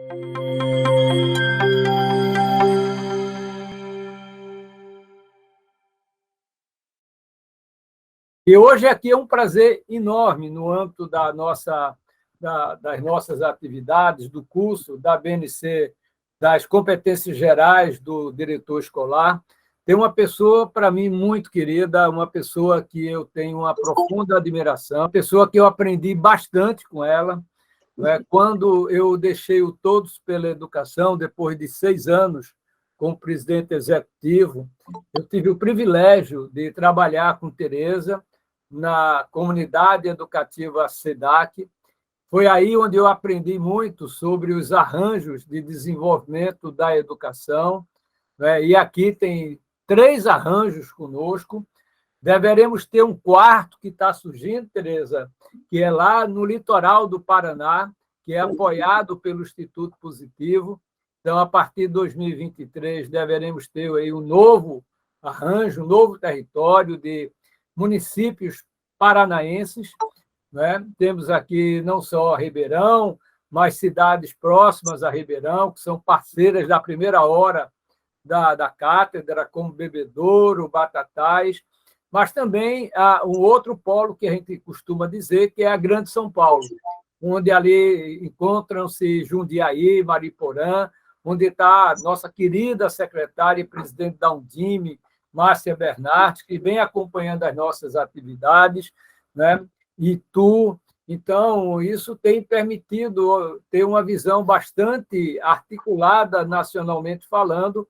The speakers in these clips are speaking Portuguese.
E hoje aqui é um prazer enorme, no âmbito das nossas atividades, do curso da BNC, das competências gerais do diretor escolar, ter uma pessoa, para mim, muito querida, uma pessoa que eu tenho uma profunda admiração, uma pessoa que eu aprendi bastante com ela. Quando eu deixei o Todos pela Educação, depois de 6 anos como presidente executivo, eu tive o privilégio de trabalhar com Tereza na comunidade educativa SEDAC. Foi aí onde eu aprendi muito sobre os arranjos de desenvolvimento da educação, né? E aqui tem 3 arranjos conosco. Deveremos ter um quarto que está surgindo, Tereza, que é lá no litoral do Paraná, que é apoiado pelo Instituto Positivo. Então, a partir de 2023, deveremos ter aí um novo arranjo, um novo território de municípios paranaenses, né? Temos aqui não só Ribeirão, mas cidades próximas a Ribeirão, que são parceiras da primeira hora da cátedra, como Bebedouro, Batatais, mas também há um outro polo que a gente costuma dizer, que é a Grande São Paulo, onde ali encontram-se Jundiaí, Mariporã, onde está a nossa querida secretária e presidente da Undime, Márcia Bernardes, que vem acompanhando as nossas atividades, né? Itu. Então, isso tem permitido ter uma visão bastante articulada, nacionalmente falando,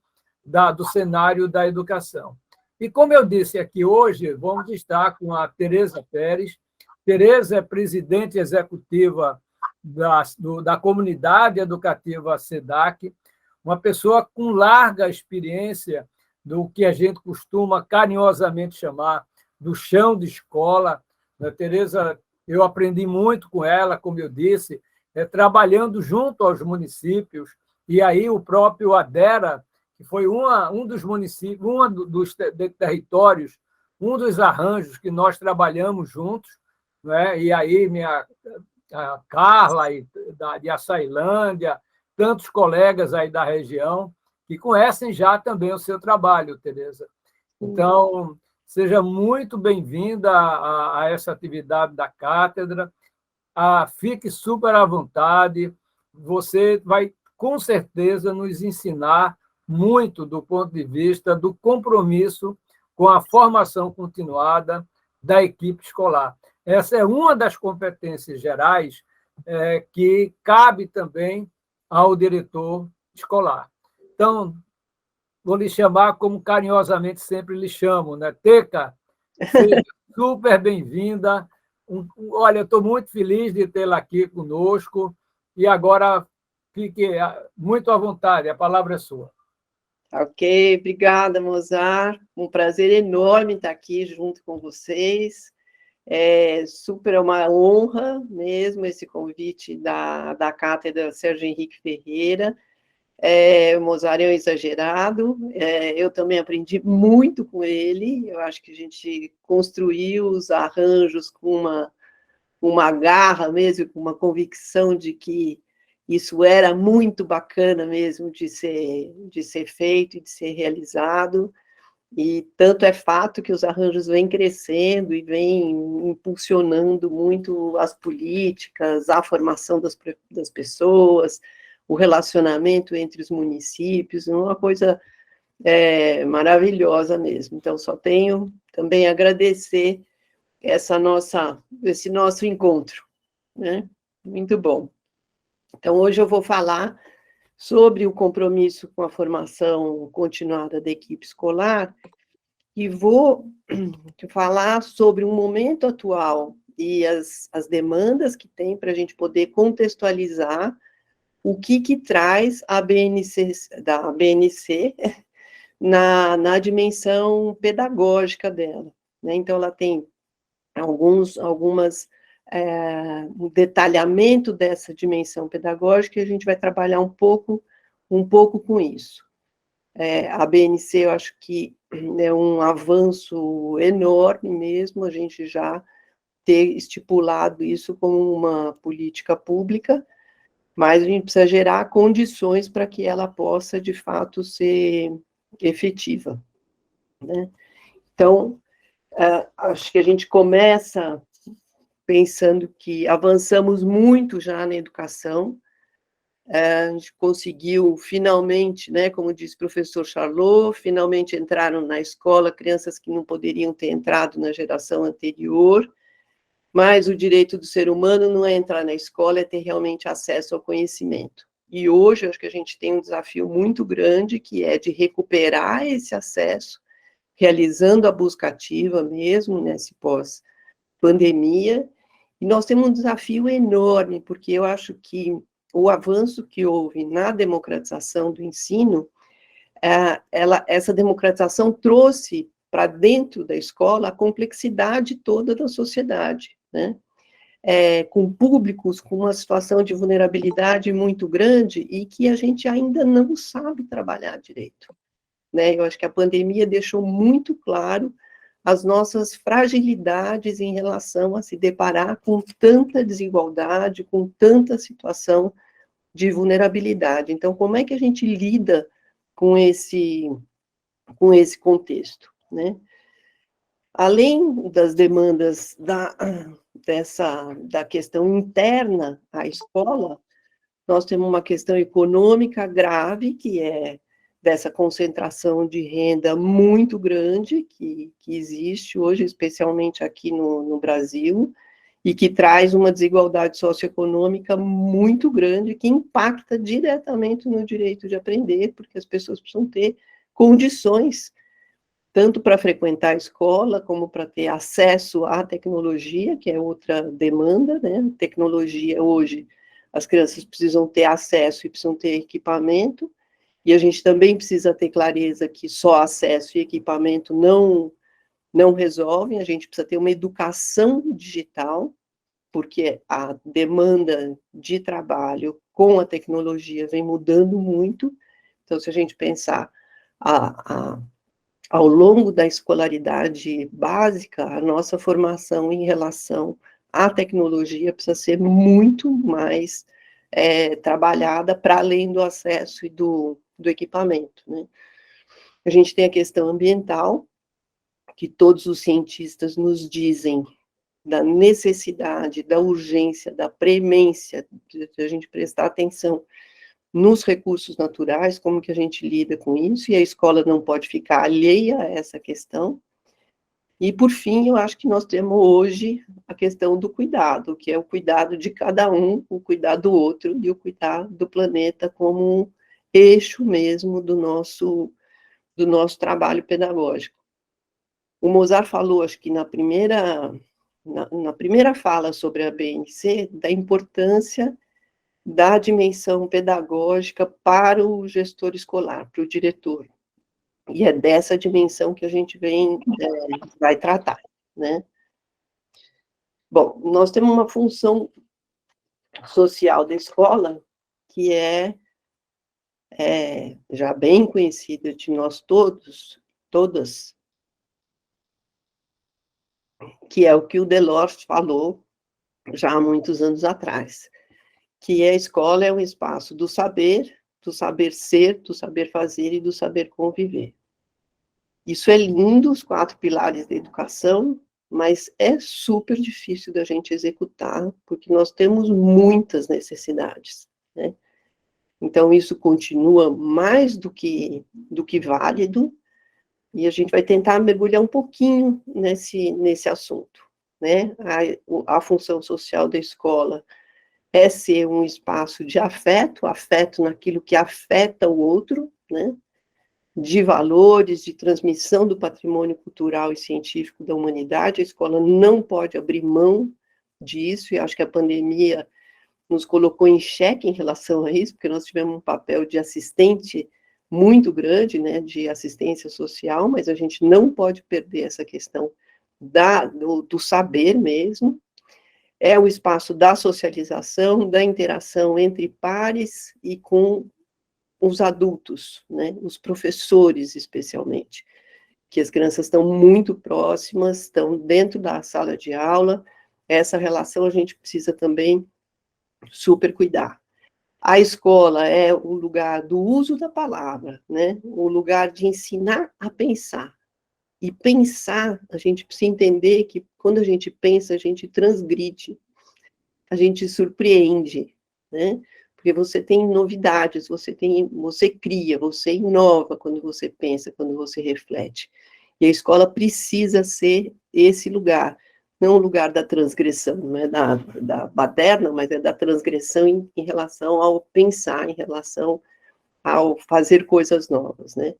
do cenário da educação. E, como eu disse aqui hoje, vamos estar com a Tereza Pérez. Tereza é presidente executiva da comunidade educativa SEDAC, uma pessoa com larga experiência do que a gente costuma carinhosamente chamar do chão de escola. Tereza, eu aprendi muito com ela, como eu disse, trabalhando junto aos municípios, e aí o próprio ADERA, que foi um dos municípios, dos territórios, um dos arranjos que nós trabalhamos juntos, né? E aí a Carla, de Açailândia, tantos colegas aí da região, que conhecem já também o seu trabalho, Tereza. Então, seja muito bem-vinda a essa atividade da cátedra. Fique super à vontade. Você vai, com certeza, nos ensinar muito do ponto de vista do compromisso com a formação continuada da equipe escolar. Essa é uma das competências gerais que cabe também ao diretor escolar. Então, vou lhe chamar como carinhosamente sempre lhe chamo, né? Teca, seja super bem-vinda. Olha, estou muito feliz de tê-la aqui conosco e agora fique muito à vontade, a palavra é sua. Ok, obrigada, Mozart. Um prazer enorme estar aqui junto com vocês. É uma honra mesmo esse convite da Cátedra Sérgio Henrique Ferreira. O Mozart é um exagerado, eu também aprendi muito com ele, eu acho que a gente construiu os arranjos com uma garra mesmo, com uma convicção de que isso era muito bacana mesmo de ser feito e de ser realizado, e tanto é fato que os arranjos vêm crescendo e vêm impulsionando muito as políticas, a formação das pessoas, o relacionamento entre os municípios, uma coisa maravilhosa mesmo. Então, só tenho também a agradecer esse nosso encontro, né? Muito bom. Então, hoje eu vou falar sobre o compromisso com a formação continuada da equipe escolar e vou falar sobre o momento atual e as demandas que tem para a gente poder contextualizar o que traz a BNC na dimensão pedagógica dela, né? Então, ela tem um detalhamento dessa dimensão pedagógica e a gente vai trabalhar um pouco com isso. A BNC, eu acho que é um avanço enorme mesmo, a gente já ter estipulado isso como uma política pública, mas a gente precisa gerar condições para que ela possa, de fato, ser efetiva, né? Então, acho que a gente começa pensando que avançamos muito já na educação, a gente conseguiu finalmente, né, como disse o professor Charlot, finalmente entraram na escola crianças que não poderiam ter entrado na geração anterior, mas o direito do ser humano não é entrar na escola, é ter realmente acesso ao conhecimento. E hoje, acho que a gente tem um desafio muito grande, que é de recuperar esse acesso, realizando a busca ativa mesmo, nesse pós-pandemia, e nós temos um desafio enorme, porque eu acho que o avanço que houve na democratização do ensino, essa democratização trouxe para dentro da escola a complexidade toda da sociedade, né? Com públicos com uma situação de vulnerabilidade muito grande e que a gente ainda não sabe trabalhar direito, né? Eu acho que a pandemia deixou muito claro as nossas fragilidades em relação a se deparar com tanta desigualdade, com tanta situação de vulnerabilidade. Então, como é que a gente lida com esse contexto, né? Além das demandas da questão interna à escola, nós temos uma questão econômica grave, que é dessa concentração de renda muito grande que existe hoje, especialmente aqui no Brasil, e que traz uma desigualdade socioeconômica muito grande, que impacta diretamente no direito de aprender, porque as pessoas precisam ter condições, tanto para frequentar a escola, como para ter acesso à tecnologia, que é outra demanda, né? Tecnologia hoje, as crianças precisam ter acesso e precisam ter equipamento, e a gente também precisa ter clareza que só acesso e equipamento não resolvem, a gente precisa ter uma educação digital, porque a demanda de trabalho com a tecnologia vem mudando muito. Então, se a gente pensar ao longo da escolaridade básica, a nossa formação em relação à tecnologia precisa ser muito mais trabalhada para além do acesso e do equipamento, né? A gente tem a questão ambiental, que todos os cientistas nos dizem da necessidade, da urgência, da premência, de a gente prestar atenção nos recursos naturais, como que a gente lida com isso, e a escola não pode ficar alheia a essa questão. E, por fim, eu acho que nós temos hoje a questão do cuidado, que é o cuidado de cada um, o cuidar do outro e o cuidar do planeta como um eixo mesmo do nosso trabalho pedagógico. O Mozart falou, acho que na primeira fala sobre a BNC, da importância da dimensão pedagógica para o gestor escolar, para o diretor. E é dessa dimensão que a gente vai tratar, né? Bom, nós temos uma função social da escola que é já bem conhecida de nós todas, que é o que o Delors falou já há muitos anos atrás, que a escola é um espaço do saber ser, do saber fazer e do saber conviver. Isso é lindo, os 4 pilares da educação, mas é super difícil da gente executar, porque nós temos muitas necessidades, né? Então, isso continua mais do que válido, e a gente vai tentar mergulhar um pouquinho nesse assunto, né? A função social da escola é ser um espaço de afeto naquilo que afeta o outro, né? De valores, de transmissão do patrimônio cultural e científico da humanidade. A escola não pode abrir mão disso, e acho que a pandemia nos colocou em xeque em relação a isso, porque nós tivemos um papel de assistente muito grande, né, de assistência social, mas a gente não pode perder essa questão do saber mesmo. É o espaço da socialização, da interação entre pares e com os adultos, né, os professores especialmente, que as crianças estão muito próximas, estão dentro da sala de aula, essa relação a gente precisa também super cuidar. A escola é o lugar do uso da palavra, né? O lugar de ensinar a pensar. E pensar, a gente precisa entender que quando a gente pensa, a gente transgride, a gente surpreende, né? Porque você tem novidades, você cria, você inova quando você pensa, quando você reflete. E a escola precisa ser esse lugar, não o lugar da transgressão, não é da baderna, mas é da transgressão em relação ao pensar, em relação ao fazer coisas novas, né?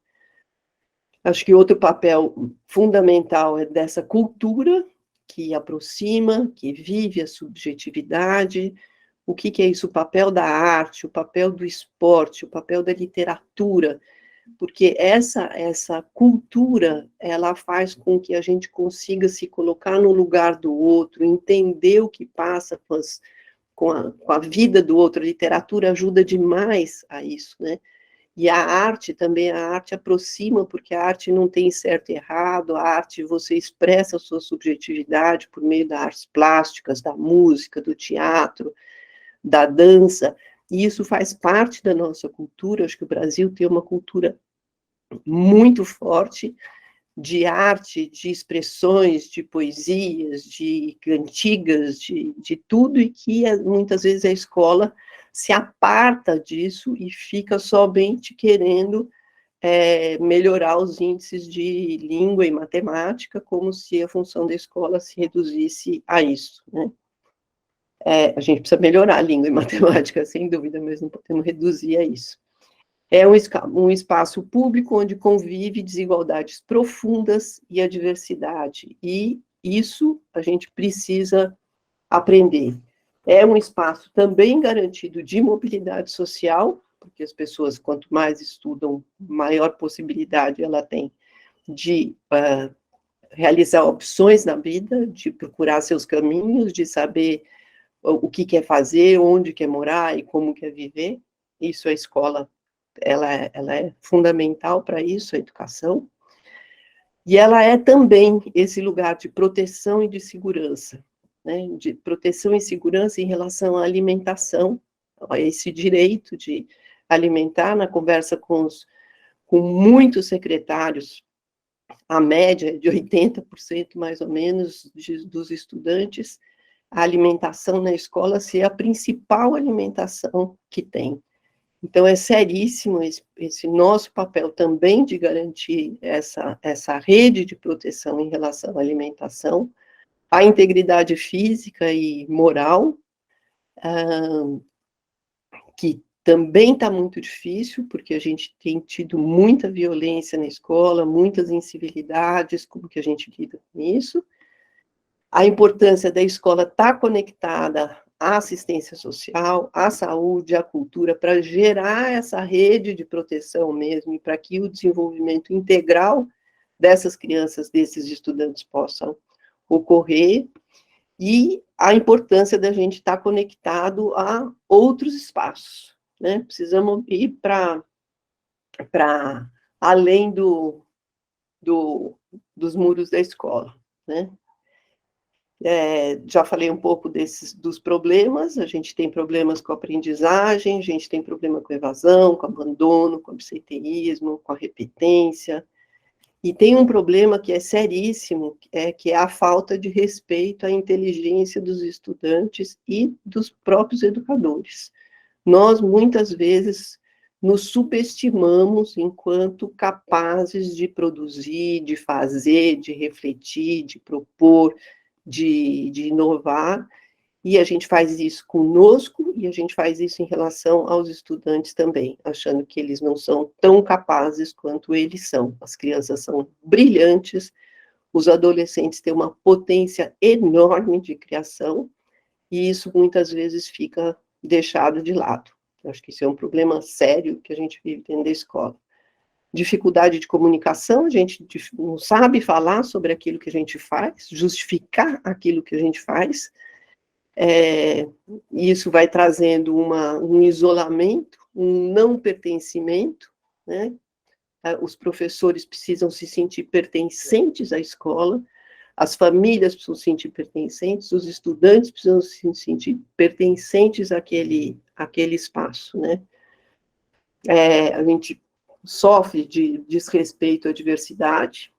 Acho que outro papel fundamental é dessa cultura que aproxima, que vive a subjetividade. O que é isso? O papel da arte, o papel do esporte, o papel da literatura, porque essa cultura, ela faz com que a gente consiga se colocar no lugar do outro, entender o que passa com a vida do outro. A literatura ajuda demais a isso, né? E a arte também, a arte aproxima, porque a arte não tem certo e errado, a arte você expressa a sua subjetividade por meio das artes plásticas, da música, do teatro, da dança, e isso faz parte da nossa cultura. Acho que o Brasil tem uma cultura muito forte de arte, de expressões, de poesias, de cantigas, de tudo, e que muitas vezes a escola se aparta disso e fica somente querendo melhorar os índices de língua e matemática, como se a função da escola se reduzisse a isso, né? A gente precisa melhorar a língua e matemática, sem dúvida, mas não podemos reduzir a isso. É um espaço público onde convive desigualdades profundas e a diversidade, e isso a gente precisa aprender. É um espaço também garantido de mobilidade social, porque as pessoas, quanto mais estudam, maior possibilidade ela tem de realizar opções na vida, de procurar seus caminhos, de saber o que quer fazer, onde quer morar e como quer viver. Isso a escola, ela é fundamental para isso, a educação. E ela é também esse lugar de proteção e de segurança, né? De proteção e segurança em relação à alimentação, a esse direito de alimentar. Na conversa com muitos secretários, a média é de 80% mais ou menos dos estudantes, a alimentação na escola ser a principal alimentação que tem. Então, é seríssimo esse nosso papel também de garantir essa rede de proteção em relação à alimentação, à integridade física e moral, que também está muito difícil, porque a gente tem tido muita violência na escola, muitas incivilidades, como que a gente lida com isso. A importância da escola estar conectada à assistência social, à saúde, à cultura, para gerar essa rede de proteção mesmo, e para que o desenvolvimento integral dessas crianças, desses estudantes, possam ocorrer, e a importância da gente estar conectado a outros espaços, né? Precisamos ir para além dos muros da escola, né? Já falei um pouco dos problemas. A gente tem problemas com a aprendizagem, a gente tem problema com evasão, com abandono, com absenteísmo, com a repetência, e tem um problema que é seríssimo, que é a falta de respeito à inteligência dos estudantes e dos próprios educadores. Nós, muitas vezes, nos subestimamos enquanto capazes de produzir, de fazer, de refletir, de propor, de inovar, e a gente faz isso conosco, e a gente faz isso em relação aos estudantes também, achando que eles não são tão capazes quanto eles são. As crianças são brilhantes, os adolescentes têm uma potência enorme de criação, e isso muitas vezes fica deixado de lado. Eu acho que isso é um problema sério que a gente vive dentro da escola. Dificuldade de comunicação, a gente não sabe falar sobre aquilo que a gente faz, justificar aquilo que a gente faz, isso vai trazendo um isolamento, um não pertencimento, né? Os professores precisam se sentir pertencentes à escola, as famílias precisam se sentir pertencentes, os estudantes precisam se sentir pertencentes àquele espaço, né? A gente sofre de desrespeito à diversidade,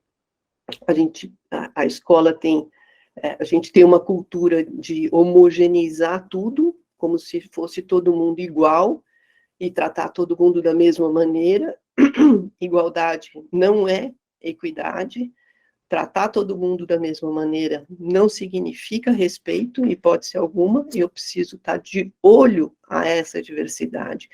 a escola tem, a gente tem uma cultura de homogeneizar tudo, como se fosse todo mundo igual, e tratar todo mundo da mesma maneira. Igualdade não é equidade, tratar todo mundo da mesma maneira não significa respeito, em hipótese alguma. Eu preciso estar de olho a essa diversidade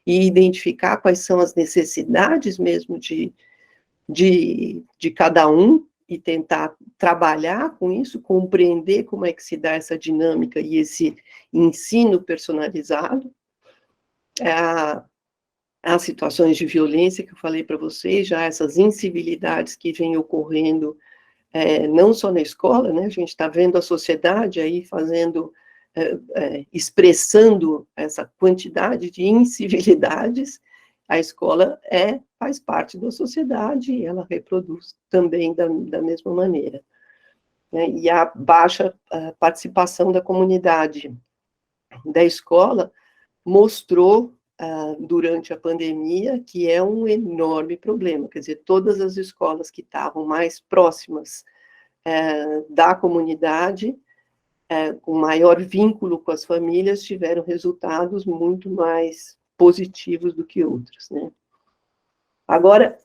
e identificar quais são as necessidades mesmo de cada um, e tentar trabalhar com isso, compreender como é que se dá essa dinâmica e esse ensino personalizado. As situações de violência que eu falei para vocês, já essas incivilidades que vêm ocorrendo, não só na escola, né? A gente está vendo a sociedade aí fazendo, expressando essa quantidade de incivilidades. A escola faz parte da sociedade e ela reproduz também da mesma maneira, né? E a baixa participação da comunidade da escola mostrou, durante a pandemia, que é um enorme problema. Quer dizer, todas as escolas que estavam mais próximas da comunidade, com maior vínculo com as famílias, tiveram resultados muito mais positivos do que outros, né? Agora,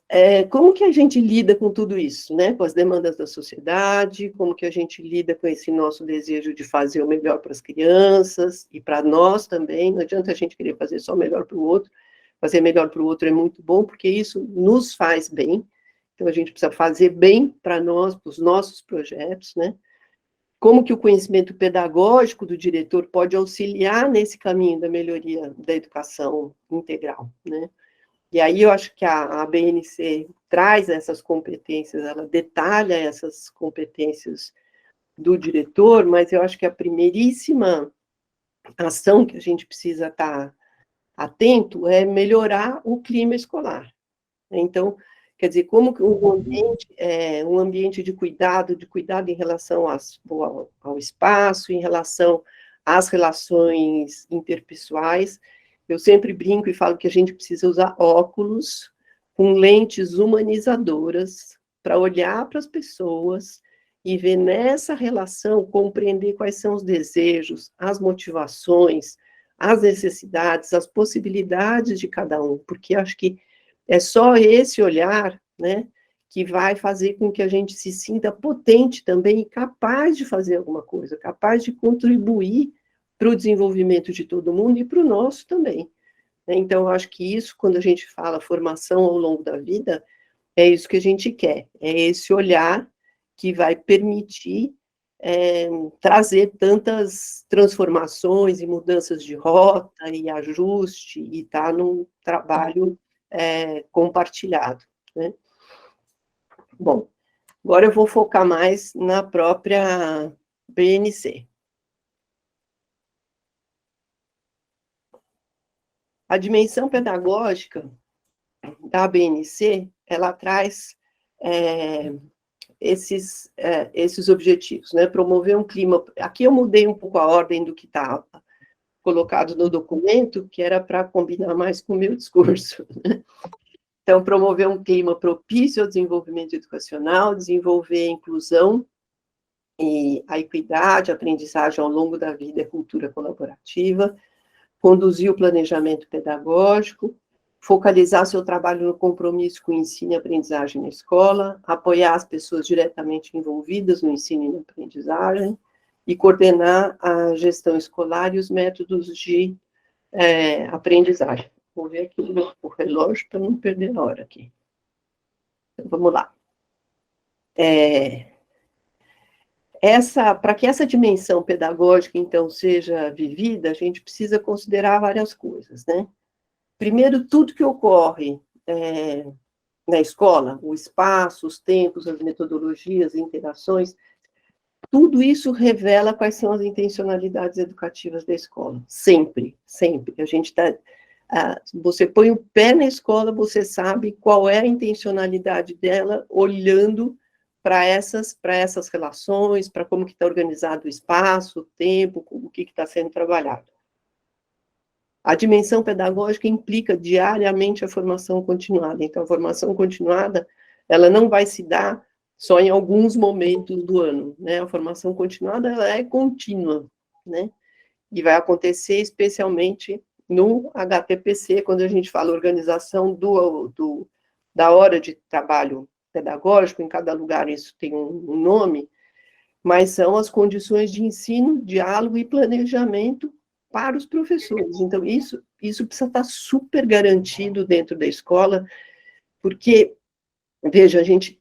como que a gente lida com tudo isso, né? Com as demandas da sociedade, como que a gente lida com esse nosso desejo de fazer o melhor para as crianças e para nós também? Não adianta a gente querer fazer só o melhor para o outro. Fazer melhor para o outro é muito bom, porque isso nos faz bem. Então, a gente precisa fazer bem para nós, para os nossos projetos, né? Como que o conhecimento pedagógico do diretor pode auxiliar nesse caminho da melhoria da educação integral, né? E aí eu acho que a BNC traz essas competências, ela detalha essas competências do diretor, mas eu acho que a primeiríssima ação que a gente precisa estar atento é melhorar o clima escolar. Então, quer dizer, como que um ambiente de cuidado em relação ao espaço, em relação às relações interpessoais. Eu sempre brinco e falo que a gente precisa usar óculos com lentes humanizadoras para olhar para as pessoas e ver nessa relação, compreender quais são os desejos, as motivações, as necessidades, as possibilidades de cada um, porque acho que é só esse olhar, né, que vai fazer com que a gente se sinta potente também e capaz de fazer alguma coisa, capaz de contribuir para o desenvolvimento de todo mundo e para o nosso também. Então, eu acho que isso, quando a gente fala formação ao longo da vida, é isso que a gente quer, é esse olhar que vai permitir trazer tantas transformações e mudanças de rota e ajuste, e estar num trabalho compartilhado, né? Bom, agora eu vou focar mais na própria BNC. A dimensão pedagógica da BNC, ela traz esses objetivos, né? Promover um clima... Aqui eu mudei um pouco a ordem do que estava colocado no documento, que era para combinar mais com o meu discurso, né? Então, promover um clima propício ao desenvolvimento educacional, desenvolver a inclusão e a equidade, a aprendizagem ao longo da vida e a cultura colaborativa, conduzir o planejamento pedagógico, focalizar seu trabalho no compromisso com o ensino e aprendizagem na escola, apoiar as pessoas diretamente envolvidas no ensino e na aprendizagem, e coordenar a gestão escolar e os métodos de aprendizagem. Vou ver aqui o relógio para não perder a hora aqui. Então, vamos lá. Para que essa dimensão pedagógica, então, seja vivida, a gente precisa considerar várias coisas, né? Primeiro, tudo que ocorre na escola, o espaço, os tempos, as metodologias, as interações, tudo isso revela quais são as intencionalidades educativas da escola. Sempre, sempre. A gente está... você põe o pé na escola, você sabe qual é a intencionalidade dela, olhando para essas relações, para como que está organizado o espaço, o tempo, o que está sendo trabalhado. A dimensão pedagógica implica diariamente a formação continuada. Então, a formação continuada, ela não vai se dar só em alguns momentos do ano, né? A formação continuada, ela é contínua, né? E vai acontecer especialmente no HTPC, quando a gente fala organização da hora de trabalho pedagógico, em cada lugar isso tem um nome, mas são as condições de ensino, diálogo e planejamento para os professores. Então, isso precisa estar super garantido dentro da escola, porque, veja, a gente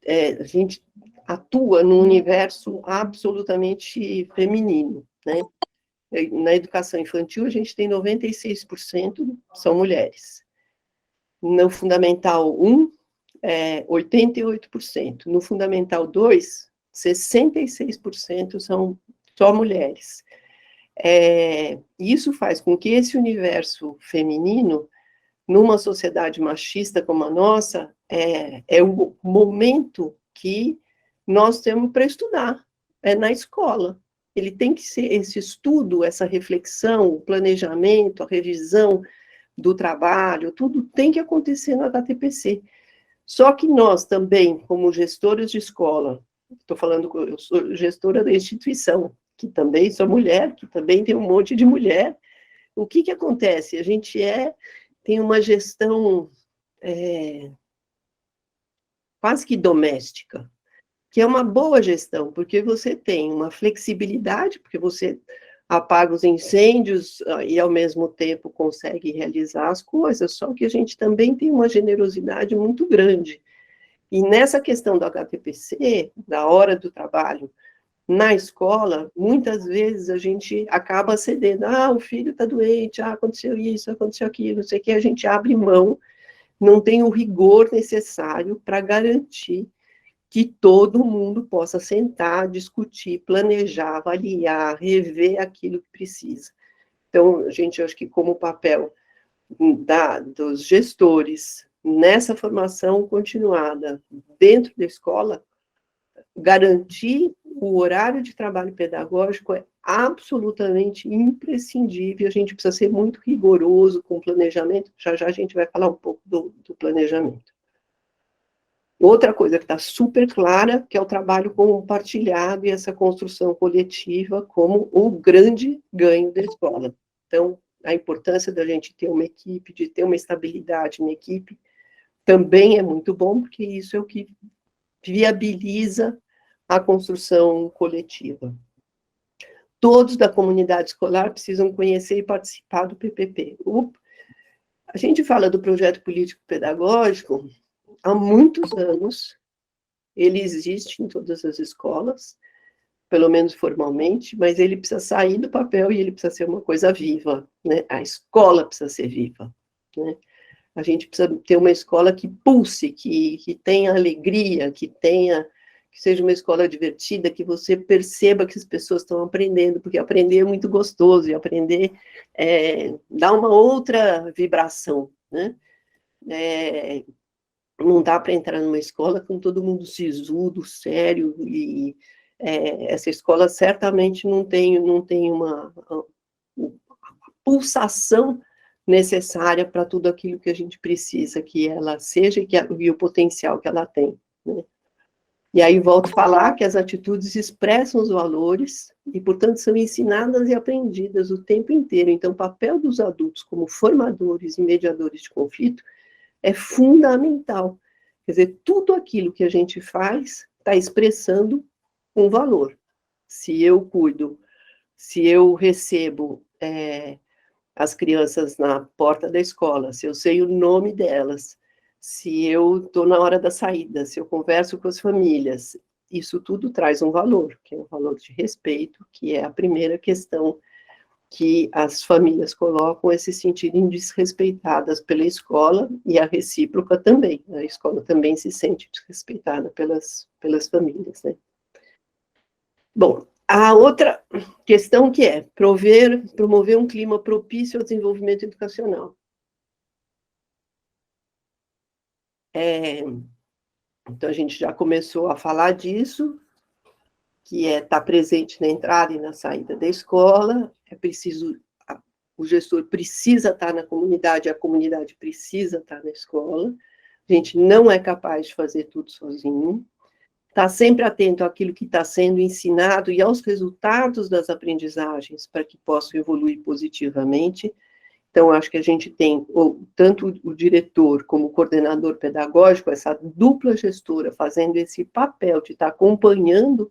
atua num universo absolutamente feminino, né? Na educação infantil, a gente tem 96% são mulheres. No Fundamental 1, 88%. No Fundamental 2, 66% são só mulheres. Isso faz com que esse universo feminino, numa sociedade machista como a nossa, é o momento que nós temos para estudar, na escola. Ele tem que ser esse estudo, essa reflexão, o planejamento, a revisão do trabalho, tudo tem que acontecer no HTPC. Só que nós também, como gestoras de escola, estou falando, eu sou gestora da instituição, que também sou mulher, que também tem um monte de mulher, o que acontece? A gente tem uma gestão quase que doméstica, que é uma boa gestão, porque você tem uma flexibilidade, porque você apaga os incêndios e, ao mesmo tempo, consegue realizar as coisas, só que a gente também tem uma generosidade muito grande. E nessa questão do HTPC, da hora do trabalho, na escola, muitas vezes a gente acaba cedendo, o filho está doente, aconteceu isso, aconteceu aquilo, não sei o que, a gente abre mão, não tem o rigor necessário para garantir que todo mundo possa sentar, discutir, planejar, avaliar, rever aquilo que precisa. Então, gente, eu acho que como papel dos gestores nessa formação continuada dentro da escola, garantir o horário de trabalho pedagógico é absolutamente imprescindível, a gente precisa ser muito rigoroso com o planejamento, já a gente vai falar um pouco do planejamento. Outra coisa que está super clara, que é o trabalho compartilhado e essa construção coletiva como o grande ganho da escola. Então, a importância da gente ter uma equipe, de ter uma estabilidade na equipe, também é muito bom, porque isso é o que viabiliza a construção coletiva. Todos da comunidade escolar precisam conhecer e participar do PPP. A gente fala do projeto político-pedagógico há muitos anos, ele existe em todas as escolas, pelo menos formalmente, mas ele precisa sair do papel e ele precisa ser uma coisa viva, né? A escola precisa ser viva, né? A gente precisa ter uma escola que pulse, que tenha alegria, que seja uma escola divertida, que você perceba que as pessoas estão aprendendo, porque aprender é muito gostoso, e aprender dá uma outra vibração, né? Não dá para entrar numa escola com todo mundo sisudo, sério, e essa escola certamente não tem uma pulsação necessária para tudo aquilo que a gente precisa que ela seja e o potencial que ela tem, né? E aí volto a falar que as atitudes expressam os valores e, portanto, são ensinadas e aprendidas o tempo inteiro. Então, o papel dos adultos como formadores e mediadores de conflito é fundamental. Quer dizer, tudo aquilo que a gente faz está expressando um valor. Se eu cuido, se eu recebo as crianças na porta da escola, se eu sei o nome delas, se eu estou na hora da saída, se eu converso com as famílias, isso tudo traz um valor, que é um valor de respeito, que é a primeira questão que as famílias colocam, é se sentirem desrespeitadas pela escola, e a recíproca também, a escola também se sente desrespeitada pelas famílias, né? Bom, a outra questão que é promover um clima propício ao desenvolvimento educacional. Então, a gente já começou a falar disso, que é estar presente na entrada e na saída da escola, é preciso, o gestor precisa estar na comunidade, a comunidade precisa estar na escola, a gente não é capaz de fazer tudo sozinho, está sempre atento àquilo que está sendo ensinado e aos resultados das aprendizagens para que possam evoluir positivamente. Então, acho que a gente tem, tanto o diretor como o coordenador pedagógico, essa dupla gestora fazendo esse papel de estar acompanhando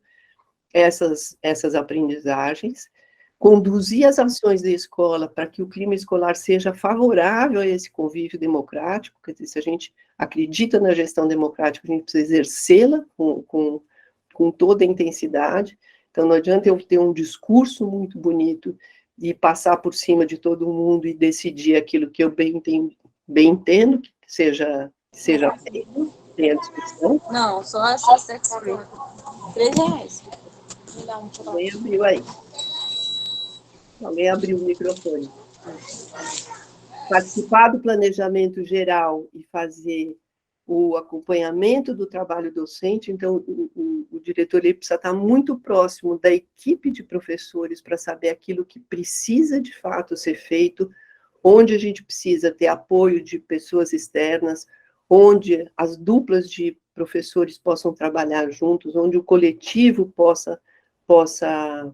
essas aprendizagens, conduzir as ações da escola para que o clima escolar seja favorável a esse convívio democrático, quer dizer, se a gente acredita na gestão democrática, a gente precisa exercê-la com toda a intensidade, então não adianta eu ter um discurso muito bonito e passar por cima de todo mundo e decidir aquilo que eu bem entendo que seja feito, tenha discussão. Não, só essa sex free. R$3. Me dá um Alguém abriu aí. Alguém abriu o microfone. Participar do planejamento geral e fazer o acompanhamento do trabalho docente, então o diretor ele precisa estar muito próximo da equipe de professores para saber aquilo que precisa de fato ser feito, onde a gente precisa ter apoio de pessoas externas, onde as duplas de professores possam trabalhar juntos, onde o coletivo possa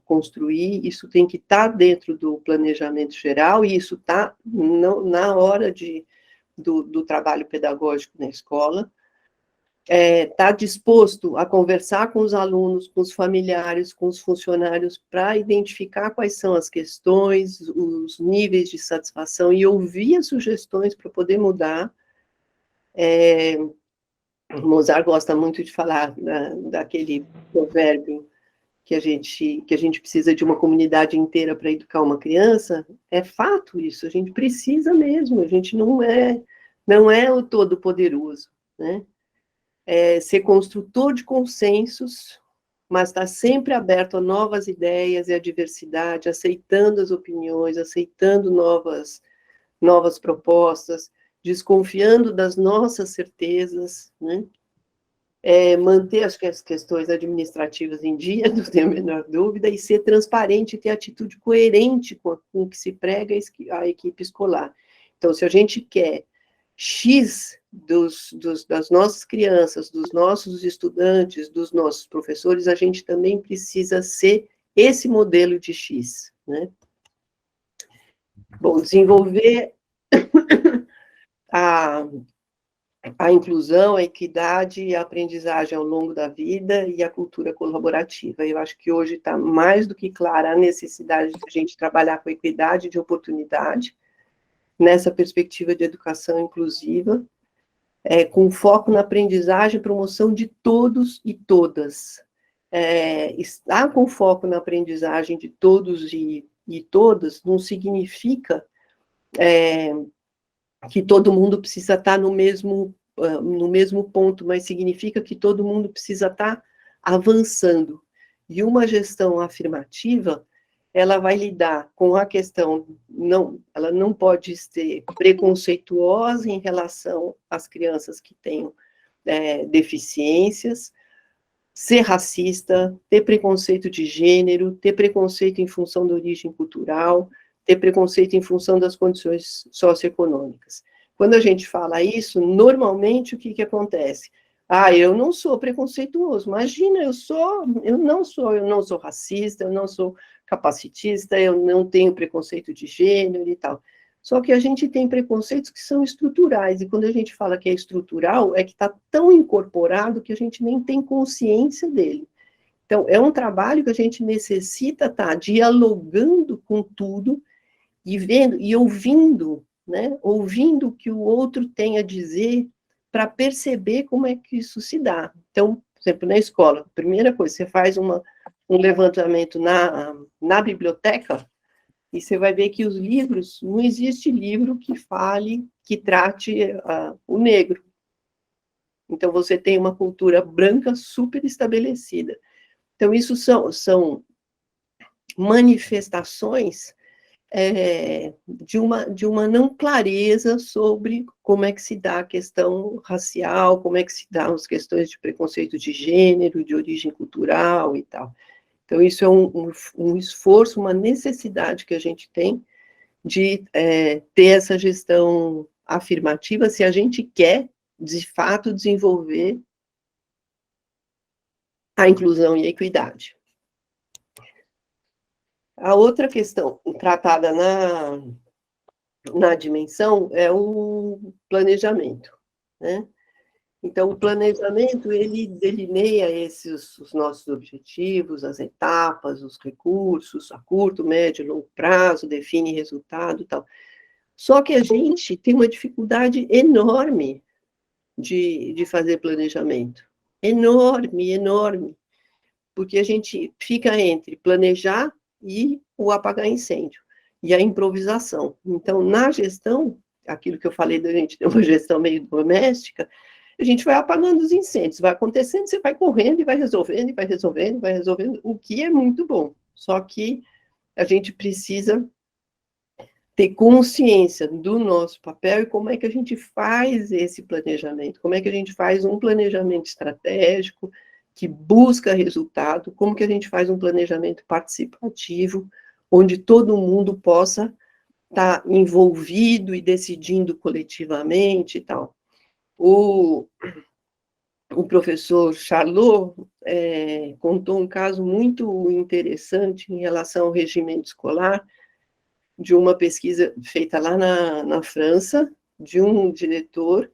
construir, isso tem que estar dentro do planejamento geral, e isso está na hora do trabalho pedagógico na escola, está disposto a conversar com os alunos, com os familiares, com os funcionários, para identificar quais são as questões, os níveis de satisfação, e ouvir as sugestões para poder mudar. Mozart gosta muito de falar daquele provérbio que a gente precisa de uma comunidade inteira para educar uma criança. É fato isso, a gente precisa mesmo, a gente não é o todo-poderoso, né? É ser construtor de consensos, mas estar sempre aberto a novas ideias e a diversidade, aceitando as opiniões, aceitando novas propostas, desconfiando das nossas certezas, né? Manter as questões administrativas em dia, não tenho a menor dúvida, e ser transparente e ter atitude coerente com o que se prega a equipe escolar. Então, se a gente quer X das nossas crianças, dos nossos estudantes, dos nossos professores, a gente também precisa ser esse modelo de X, né? Bom, desenvolver a inclusão, a equidade e a aprendizagem ao longo da vida e a cultura colaborativa. Eu acho que hoje está mais do que clara a necessidade de a gente trabalhar com a equidade de oportunidade, nessa perspectiva de educação inclusiva, com foco na aprendizagem e promoção de todos e todas. Estar com foco na aprendizagem de todos e todas não significa que todo mundo precisa estar no mesmo ponto, mas significa que todo mundo precisa estar avançando. E uma gestão afirmativa, ela vai lidar com a questão, ela não pode ser preconceituosa em relação às crianças que têm deficiências, ser racista, ter preconceito de gênero, ter preconceito em função da origem cultural, ter preconceito em função das condições socioeconômicas. Quando a gente fala isso, normalmente o que acontece? Eu não sou preconceituoso, imagina, eu não sou racista, eu não sou capacitista, eu não tenho preconceito de gênero e tal. Só que a gente tem preconceitos que são estruturais, e quando a gente fala que é estrutural, é que está tão incorporado que a gente nem tem consciência dele. Então, é um trabalho que a gente necessita estar dialogando com tudo, e vendo e ouvindo, né? Ouvindo o que o outro tem a dizer, para perceber como é que isso se dá. Então, por exemplo, na escola, a primeira coisa, você faz um levantamento na biblioteca, e você vai ver que os livros, não existe livro que trate o negro. Então, você tem uma cultura branca super estabelecida. Então, isso são manifestações de uma não clareza sobre como é que se dá a questão racial, como é que se dá as questões de preconceito de gênero, de origem cultural e tal. Então, isso é um esforço, uma necessidade que a gente tem de ter essa gestão afirmativa, se a gente quer, de fato, desenvolver a inclusão e a equidade. A outra questão tratada na dimensão é o planejamento, né? Então, o planejamento, ele delineia os nossos objetivos, as etapas, os recursos, a curto, médio e longo prazo, define resultado e tal. Só que a gente tem uma dificuldade enorme de fazer planejamento. Enorme, enorme. Porque a gente fica entre planejar e o apagar incêndio, e a improvisação. Então, na gestão, aquilo que eu falei da gente ter uma gestão meio doméstica, a gente vai apagando os incêndios, vai acontecendo, você vai correndo e vai resolvendo, e vai resolvendo, vai resolvendo, o que é muito bom. Só que a gente precisa ter consciência do nosso papel e como é que a gente faz esse planejamento, como é que a gente faz um planejamento estratégico que busca resultado, como que a gente faz um planejamento participativo, onde todo mundo possa estar envolvido e decidindo coletivamente e tal. O professor Charlot contou um caso muito interessante em relação ao regimento escolar, de uma pesquisa feita lá na França, de um diretor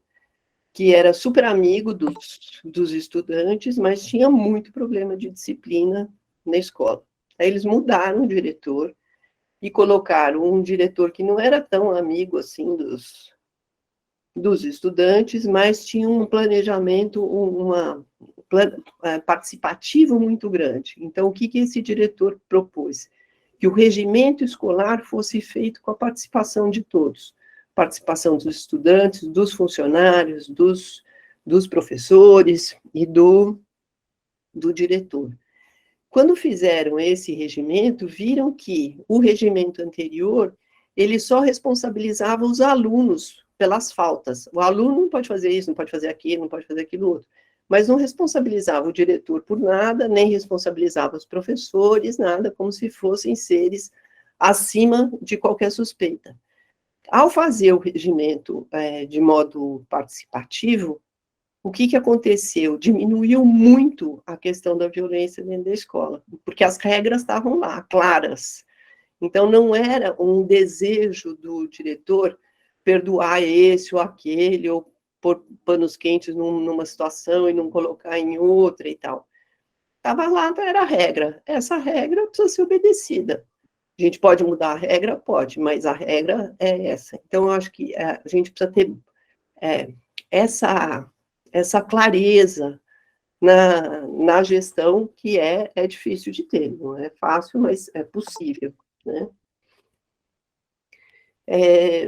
que era super amigo dos estudantes, mas tinha muito problema de disciplina na escola. Aí eles mudaram o diretor e colocaram um diretor que não era tão amigo assim dos estudantes, mas tinha um planejamento, participativo muito grande. Então, o que esse diretor propôs? Que o regimento escolar fosse feito com a participação de todos. Participação dos estudantes, dos funcionários, dos professores e do diretor. Quando fizeram esse regimento, viram que o regimento anterior, ele só responsabilizava os alunos pelas faltas. O aluno não pode fazer isso, não pode fazer aquilo, não pode fazer aquilo outro. Mas não responsabilizava o diretor por nada, nem responsabilizava os professores, nada, como se fossem seres acima de qualquer suspeita. Ao fazer o regimento de modo participativo, o que aconteceu? Diminuiu muito a questão da violência dentro da escola, porque as regras estavam lá, claras. Então, não era um desejo do diretor perdoar esse ou aquele, ou pôr panos quentes numa situação e não colocar em outra e tal. Estava lá, era a regra. Essa regra precisa ser obedecida. A gente pode mudar a regra? Pode, mas a regra é essa. Então, eu acho que a gente precisa ter essa clareza na gestão, que é difícil de ter. Não é fácil, mas é possível, né?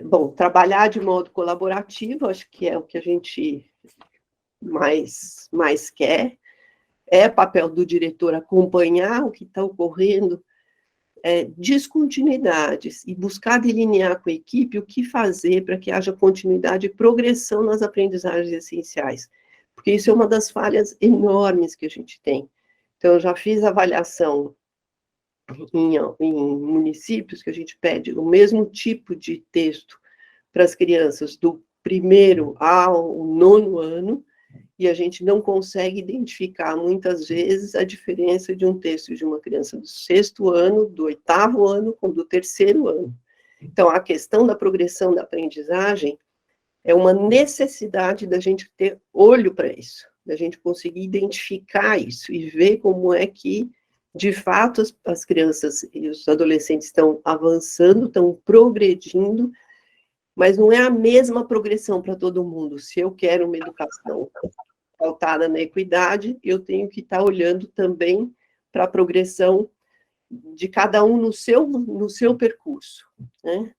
Bom, trabalhar de modo colaborativo, acho que é o que a gente mais quer. É papel do diretor acompanhar o que está ocorrendo, descontinuidades, e buscar delinear com a equipe o que fazer para que haja continuidade e progressão nas aprendizagens essenciais, porque isso é uma das falhas enormes que a gente tem. Então, eu já fiz avaliação em municípios que a gente pede o mesmo tipo de texto para as crianças do 1º ao 9º ano, e a gente não consegue identificar, muitas vezes, a diferença de um texto de uma criança do 6º ano, do 8º ano, com do 3º ano. Então, a questão da progressão da aprendizagem é uma necessidade da gente ter olho para isso, da gente conseguir identificar isso e ver como é que, de fato, as crianças e os adolescentes estão avançando, estão progredindo, mas não é a mesma progressão para todo mundo. Se eu quero uma educação pautada na equidade, eu tenho que estar olhando também para a progressão de cada um no seu percurso, né?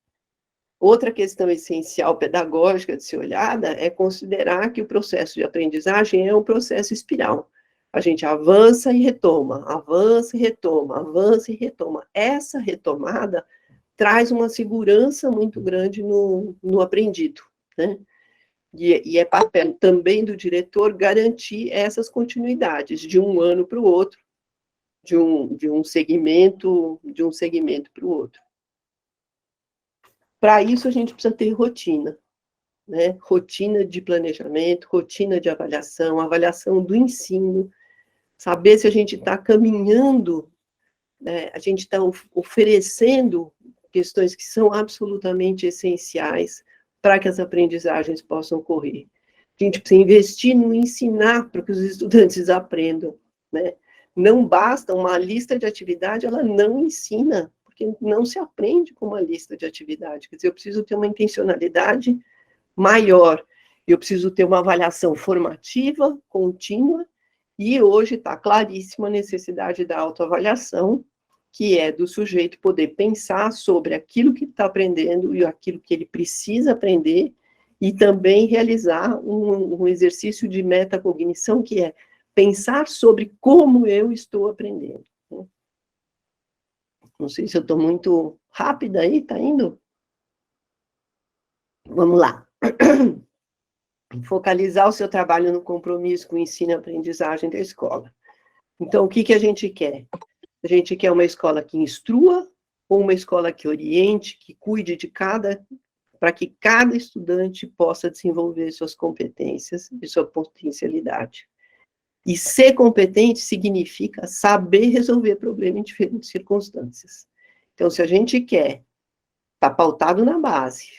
Outra questão essencial pedagógica de ser olhada é considerar que o processo de aprendizagem é um processo espiral. A gente avança e retoma, avança e retoma, avança e retoma. Essa retomada traz uma segurança muito grande no aprendido, né? E é papel também do diretor garantir essas continuidades de um ano para o outro, de um segmento para o outro. Para isso, a gente precisa ter rotina, né? Rotina de planejamento, rotina de avaliação do ensino, saber se a gente está caminhando, né? A gente está oferecendo questões que são absolutamente essenciais para que as aprendizagens possam ocorrer. A gente precisa investir no ensinar para que os estudantes aprendam, né? Não basta uma lista de atividade, ela não ensina, porque não se aprende com uma lista de atividade. Quer dizer, eu preciso ter uma intencionalidade maior, eu preciso ter uma avaliação formativa, contínua, e hoje está claríssima a necessidade da autoavaliação, que é do sujeito poder pensar sobre aquilo que está aprendendo e aquilo que ele precisa aprender, e também realizar um exercício de metacognição, que é pensar sobre como eu estou aprendendo. Não sei se eu estou muito rápida aí, está indo? Vamos lá. Focalizar o seu trabalho no compromisso com o ensino e aprendizagem da escola. Então, o que a gente quer? A gente quer uma escola que instrua, ou uma escola que oriente, que cuide de para que cada estudante possa desenvolver suas competências e sua potencialidade. E ser competente significa saber resolver problema em diferentes circunstâncias. Então, se a gente quer, está pautado na base,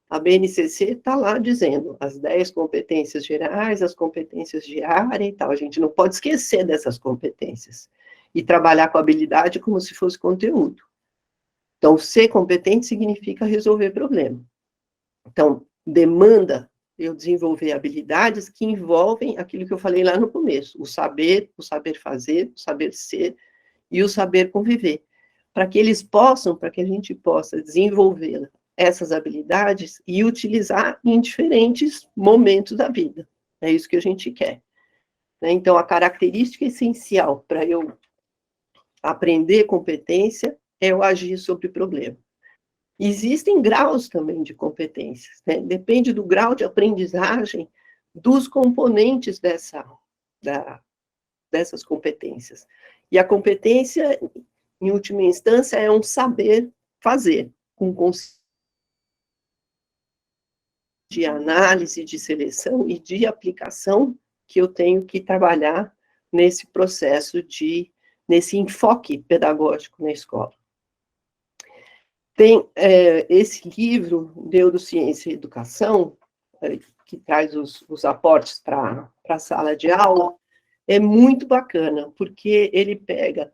a BNCC está lá dizendo as 10 competências gerais, as competências de área e tal. A gente não pode esquecer dessas competências e trabalhar com habilidade como se fosse conteúdo. Então, ser competente significa resolver problema. Então, demanda eu desenvolver habilidades que envolvem aquilo que eu falei lá no começo, o saber fazer, o saber ser e o saber conviver, para que a gente possa desenvolver essas habilidades e utilizar em diferentes momentos da vida. É isso que a gente quer. Então, a característica essencial para eu aprender competência é eu agir sobre o problema. Existem graus também de competências, né? Depende do grau de aprendizagem dos componentes dessas competências. E a competência, em última instância, é um saber fazer, com consciência de análise, de seleção e de aplicação que eu tenho que trabalhar nesse processo nesse enfoque pedagógico na escola. Tem esse livro, Neurociência e Educação, que traz os aportes para a sala de aula, é muito bacana, porque ele pega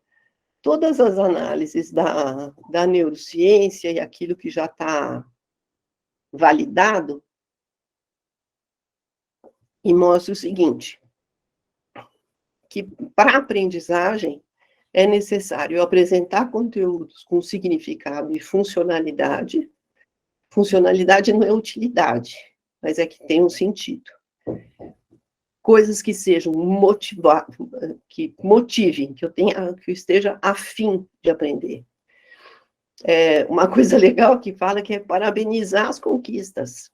todas as análises da neurociência e aquilo que já está validado, e mostra o seguinte, que para a aprendizagem é necessário apresentar conteúdos com significado e funcionalidade. Funcionalidade não é utilidade, mas é que tem um sentido. Coisas que sejam que motivem, que eu esteja afim de aprender. Uma coisa legal que fala que é parabenizar as conquistas.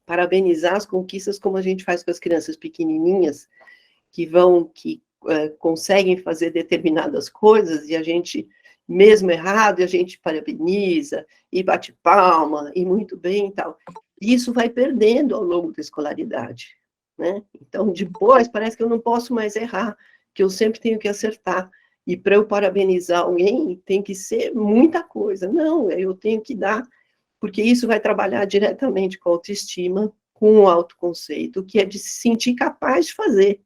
Parabenizar as conquistas como a gente faz com as crianças pequenininhas, que conseguem fazer determinadas coisas, e a gente, mesmo errado, a gente parabeniza, e bate palma, e muito bem e tal. Isso vai perdendo ao longo da escolaridade, né? Então, depois, parece que eu não posso mais errar, que eu sempre tenho que acertar, e para eu parabenizar alguém, tem que ser muita coisa. Não, eu tenho que dar, porque isso vai trabalhar diretamente com a autoestima, com o autoconceito, que é de se sentir capaz de fazer.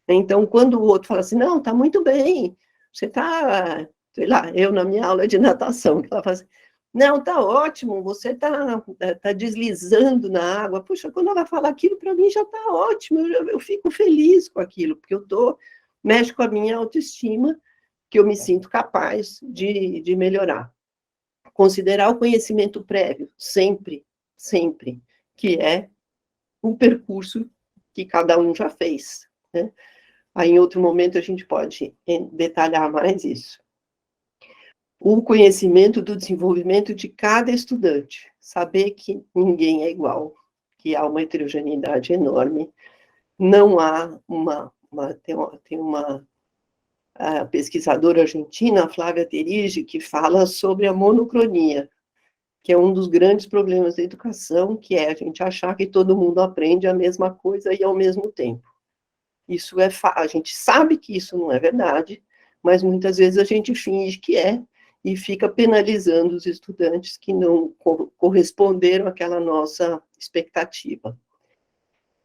Então, quando o outro fala assim, não, está muito bem, você está, sei lá, eu na minha aula de natação, que ela fala assim, não, está ótimo, você está deslizando na água. Puxa, quando ela fala aquilo, para mim já está ótimo, eu fico feliz com aquilo, porque mexe com a minha autoestima, que eu me sinto capaz de melhorar. Considerar o conhecimento prévio, sempre, que é um percurso que cada um já fez, né? Aí, em outro momento, a gente pode detalhar mais isso. o conhecimento do desenvolvimento de cada estudante, saber que ninguém é igual, que há uma heterogeneidade enorme, não há tem uma a pesquisadora argentina, Flávia Terige, que fala sobre a monocronia, que é um dos grandes problemas da educação, que é a gente achar que todo mundo aprende a mesma coisa e ao mesmo tempo. Isso a gente sabe que isso não é verdade, mas muitas vezes a gente finge que é, e fica penalizando os estudantes que não corresponderam àquela nossa expectativa.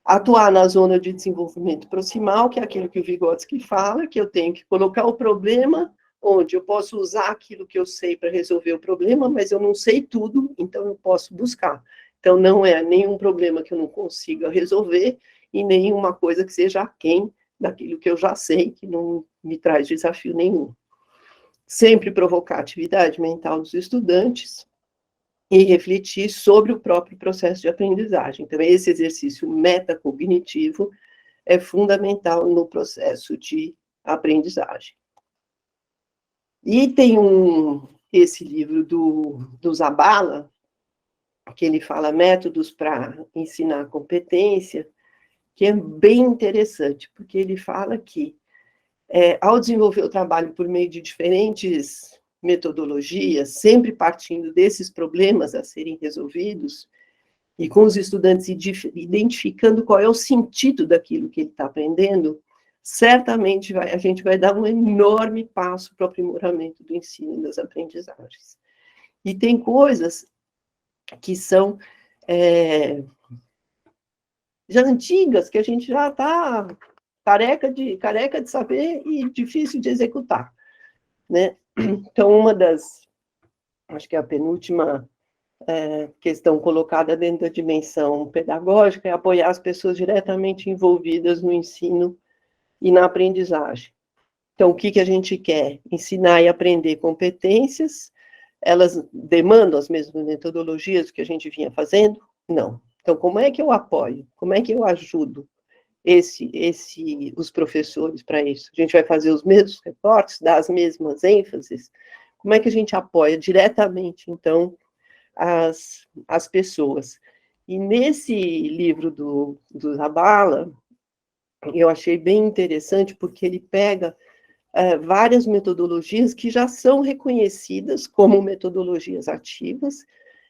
Atuar na zona de desenvolvimento proximal, que é aquilo que o Vygotsky fala, que eu tenho que colocar o problema onde eu posso usar aquilo que eu sei para resolver o problema, mas eu não sei tudo, então eu posso buscar. Então, não é nenhum problema que eu não consiga resolver e nenhuma coisa que seja aquém daquilo que eu já sei, que não me traz desafio nenhum. Sempre provocar atividade mental dos estudantes e refletir sobre o próprio processo de aprendizagem. Então, esse exercício metacognitivo é fundamental no processo de aprendizagem. E tem esse livro do Zabala, que ele fala métodos para ensinar competência, que é bem interessante, porque ele fala que, ao desenvolver o trabalho por meio de diferentes metodologias, sempre partindo desses problemas a serem resolvidos, e com os estudantes identificando qual é o sentido daquilo que ele está aprendendo, certamente a gente vai dar um enorme passo para o aprimoramento do ensino e das aprendizagens. E tem coisas que são já antigas, que a gente já está careca de saber e difícil de executar, né? Então, acho que é a penúltima questão colocada dentro da dimensão pedagógica é apoiar as pessoas diretamente envolvidas no ensino e na aprendizagem. Então, o que a gente quer? Ensinar e aprender competências. Elas demandam as mesmas metodologias que a gente vinha fazendo? Não. Então, como é que eu apoio? Como é que eu ajudo os professores para isso? A gente vai fazer os mesmos reportes, dar as mesmas ênfases? Como é que a gente apoia diretamente, então, as pessoas? E nesse livro do Zabala, eu achei bem interessante, porque ele pega várias metodologias que já são reconhecidas como metodologias ativas,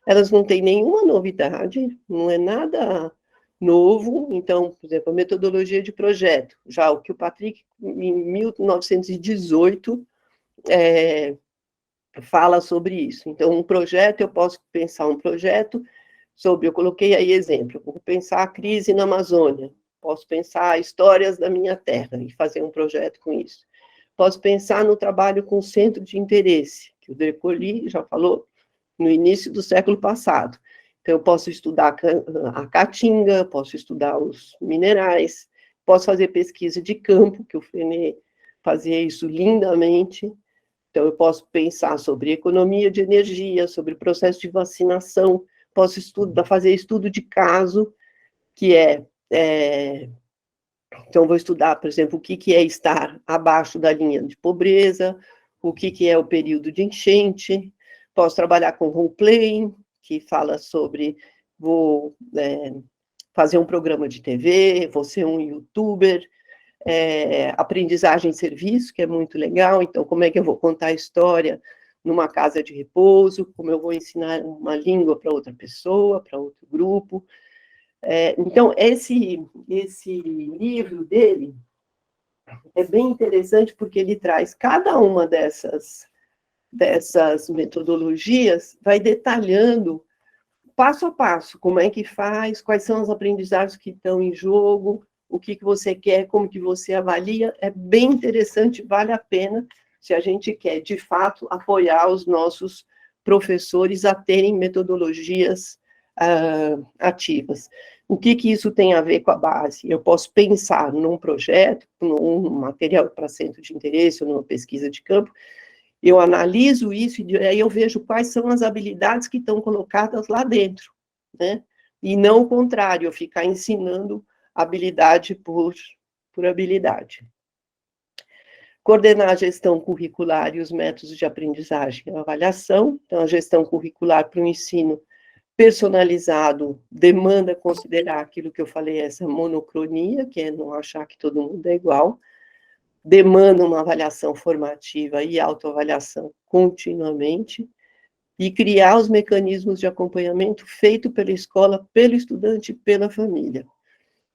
elas não têm nenhuma novidade, não é nada novo. Então, por exemplo, a metodologia de projeto, já o que o Patrick, em 1918, fala sobre isso. Então, um projeto, eu posso pensar um projeto eu coloquei aí exemplo, vou pensar a crise na Amazônia, posso pensar histórias da minha terra e fazer um projeto com isso. Posso pensar no trabalho com centro de interesse, que o Dercoli já falou no início do século passado. Então, eu posso estudar a caatinga, posso estudar os minerais, posso fazer pesquisa de campo, que o Frenet fazia isso lindamente. Então, eu posso pensar sobre economia de energia, sobre o processo de vacinação, posso fazer estudo de caso, que então, vou estudar, por exemplo, o que é estar abaixo da linha de pobreza, o que é o período de enchente. Posso trabalhar com role-playing, que fala sobre, vou fazer um programa de TV, vou ser um youtuber, aprendizagem em serviço, que é muito legal. Então, como é que eu vou contar a história numa casa de repouso, como eu vou ensinar uma língua para outra pessoa, para outro grupo. Então, esse livro dele é bem interessante, porque ele traz cada uma dessas metodologias, vai detalhando passo a passo, como é que faz, quais são as aprendizagens que estão em jogo, o que você quer, como que você avalia. É bem interessante, vale a pena, se a gente quer, de fato, apoiar os nossos professores a terem metodologias ativas. O que isso tem a ver com a base? Eu posso pensar num projeto, num material para centro de interesse, ou numa pesquisa de campo, eu analiso isso e aí eu vejo quais são as habilidades que estão colocadas lá dentro, né? E não o contrário, eu ficar ensinando habilidade por habilidade. Coordenar a gestão curricular e os métodos de aprendizagem e avaliação. Então, a gestão curricular para o ensino personalizado demanda considerar aquilo que eu falei, essa monocronia, que é não achar que todo mundo é igual, demanda uma avaliação formativa e autoavaliação continuamente, e criar os mecanismos de acompanhamento feito pela escola, pelo estudante e pela família.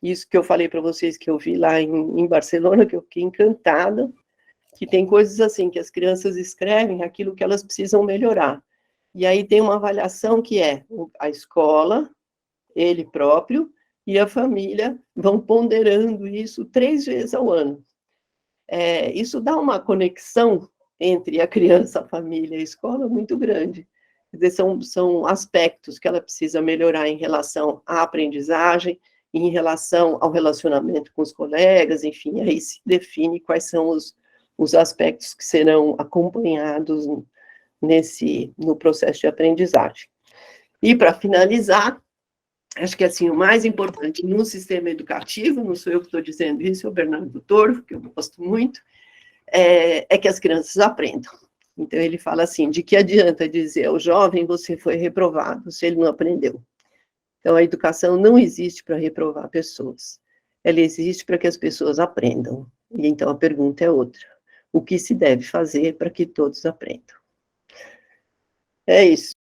Isso que eu falei para vocês, que eu vi lá em Barcelona, que eu fiquei encantada, que tem coisas assim, que as crianças escrevem aquilo que elas precisam melhorar. E aí tem uma avaliação que é a escola, ele próprio, e a família vão ponderando isso 3 vezes ao ano. Isso dá uma conexão entre a criança, a família e a escola muito grande. Quer dizer, são aspectos que ela precisa melhorar em relação à aprendizagem, em relação ao relacionamento com os colegas, enfim, aí se define quais são os aspectos que serão acompanhados no processo de aprendizagem. E, para finalizar, acho que, assim, o mais importante no sistema educativo, não sou eu que estou dizendo isso, é o Bernardo Torvo, que eu gosto muito, é que as crianças aprendam. Então, ele fala assim, de que adianta dizer ao jovem, você foi reprovado, se ele não aprendeu. Então, a educação não existe para reprovar pessoas, ela existe para que as pessoas aprendam. E então, a pergunta é outra. O que se deve fazer para que todos aprendam? É isso.